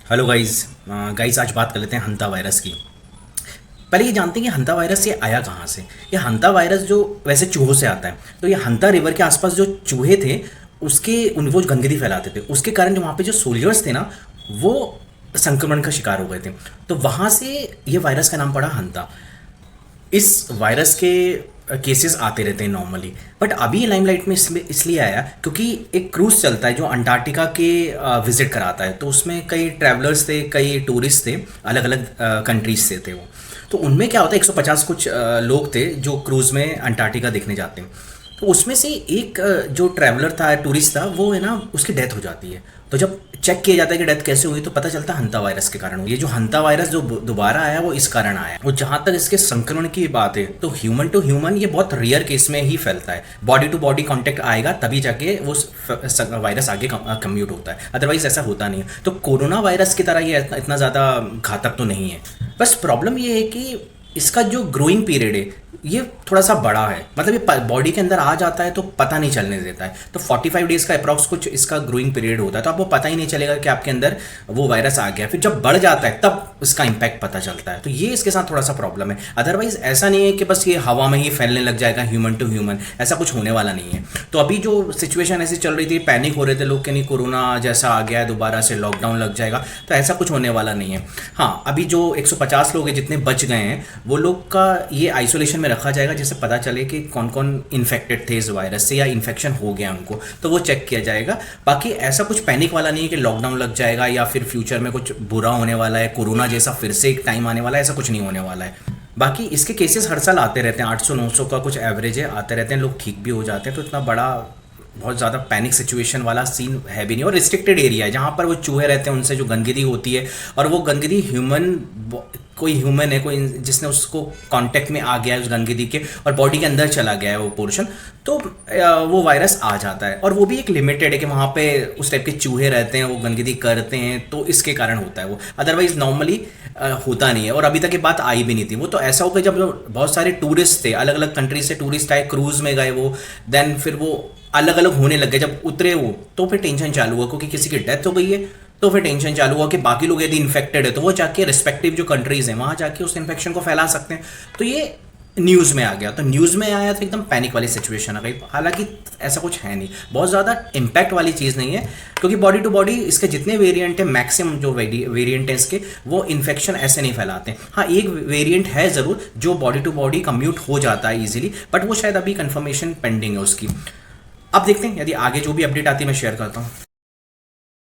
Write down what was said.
Hello guys. Guys आज बात कर लेते हैं हंता वायरस की। पहले ये जानते हैं कि हंता वायरस ये आया कहाँ से। ये हंता वायरस जो वैसे चूहों से आता है, तो ये हंता रिवर के आसपास जो चूहे थे उसके उन वो गंदगी फैलाते थे, उसके कारण जो वहाँ पे जो सोल्जर्स थे ना, वो संक्रमण का शिकार हो गए थे। तो वहाँ से ये वायरस का नाम पड़ा हंता। इस वायरस के केसेस आते रहते हैं नॉर्मली, बट अभी लाइमलाइट में इसलिए आया क्योंकि एक क्रूज चलता है जो अंटार्कटिका के विजिट कराता है। तो उसमें कई ट्रैवलर्स थे, कई टूरिस्ट थे, अलग अलग कंट्रीज से थे वो। तो उनमें क्या होता है, 150 कुछ लोग थे जो क्रूज में अंटार्कटिका देखने जाते हैं। तो उसमें से एक जो ट्रैवलर था, टूरिस्ट था, वो है ना, उसकी डेथ हो जाती है। तो जब चेक किया जाता है कि डेथ कैसे हुई, तो पता चलता है हंता वायरस के कारण हुई। ये जो हंता वायरस जो दोबारा आया वो इस कारण आया। और जहाँ तक इसके संक्रमण की बात है, तो ह्यूमन टू ह्यूमन ये बहुत रेयर केस में ही फैलता है। बॉडी टू बॉडी कांटेक्ट आएगा तभी जाके वो वायरस आगे कम्यूट होता है, अदरवाइज ऐसा होता नहीं है। तो कोरोना वायरस की तरह ये इतना ज़्यादा घातक तो नहीं है। बस प्रॉब्लम ये है कि इसका जो ग्रोइंग पीरियड है ये थोड़ा सा बड़ा है। मतलब ये बॉडी के अंदर आ जाता है तो पता नहीं चलने देता है। तो 45 डेज का अप्रॉक्स कुछ इसका ग्रोइंग पीरियड होता है, तो आपको पता ही नहीं चलेगा कि आपके अंदर वो वायरस आ गया। फिर जब बढ़ जाता है तब इसका इम्पैक्ट पता चलता है। तो ये इसके साथ थोड़ा सा प्रॉब्लम है। अदरवाइज ऐसा नहीं है कि बस ये हवा में ही फैलने लग जाएगा ह्यूमन टू ह्यूमन, ऐसा कुछ होने वाला नहीं है। तो अभी जो सिचुएशन ऐसी चल रही थी, पैनिक हो रहे थे लोग कि नहीं कोरोना जैसा आ गया है, दोबारा से लॉकडाउन लग जाएगा, तो ऐसा कुछ होने वाला नहीं है। हाँ, अभी जो 150 लोग हैं जितने बच गए हैं, वो लोग का ये आइसोलेशन में रखा जाएगा, जिससे पता चले कि कौन कौन इन्फेक्टेड थे इस वायरस से या इन्फेक्शन हो गया उनको, तो वो चेक किया जाएगा। बाकी ऐसा कुछ पैनिक वाला नहीं है कि लॉकडाउन लग जाएगा या फिर फ्यूचर में कुछ बुरा होने वाला है, कोरोना जैसा फिर से एक टाइम आने वाला है, ऐसा कुछ नहीं होने वाला है। बाकी इसके केसेस हर साल आते रहते हैं, 800-900 का कुछ एवरेज है, आते रहते हैं, लोग ठीक भी हो जाते हैं। तो इतना बड़ा बहुत ज़्यादा पैनिक सिचुएशन वाला सीन है भी नहीं। और रिस्ट्रिक्टेड एरिया है जहाँ पर वो चूहे रहते हैं, उनसे जो गंदगी होती है, और वो गंदगी कोई ह्यूमन है, कोई जिसने उसको कांटेक्ट में आ गया है उस गंदगी के और बॉडी के अंदर चला गया है वो पोर्शन, तो वो वायरस आ जाता है। और वो भी एक लिमिटेड है कि वहाँ पे उस टाइप के चूहे रहते हैं, वो गंदगी करते हैं, तो इसके कारण होता है वो। अदरवाइज नॉर्मली होता नहीं है, और अभी तक ये बात आई भी नहीं थी। वो तो ऐसा हो गया जब बहुत सारे टूरिस्ट थे, अलग अलग कंट्री से टूरिस्ट आए, क्रूज में गए वो, देन फिर वो अलग अलग होने लग गए। जब उतरे वो तो फिर टेंशन चालू हुआ, क्योंकि किसी की डेथ हो गई है, तो फिर टेंशन चालू हुआ कि बाकी लोग यदि इन्फेक्टेड है तो वो जाके रिस्पेक्टिव जो कंट्रीज हैं वहाँ जाके उस इन्फेक्शन को फैला सकते हैं। तो ये न्यूज़ में आ गया, तो न्यूज़ में आया तो एकदम पैनिक वाली सिचुएशन आ गई। हालांकि ऐसा कुछ है नहीं, बहुत ज़्यादा इम्पैक्ट वाली चीज़ नहीं है, क्योंकि बॉडी टू बॉडी इसके जितने वेरिएंट है, मैक्सिमम जो वेरिएंट है इसके, वो इन्फेक्शन ऐसे नहीं फैलाते। हाँ, एक वेरिएंट है ज़रूर जो बॉडी टू बॉडी कम्यूट हो जाता है ईजिली, बट वो शायद अभी कन्फर्मेशन पेंडिंग है उसकी। अब देखते हैं, यदि आगे जो भी अपडेट आती है मैं शेयर करता हूँ।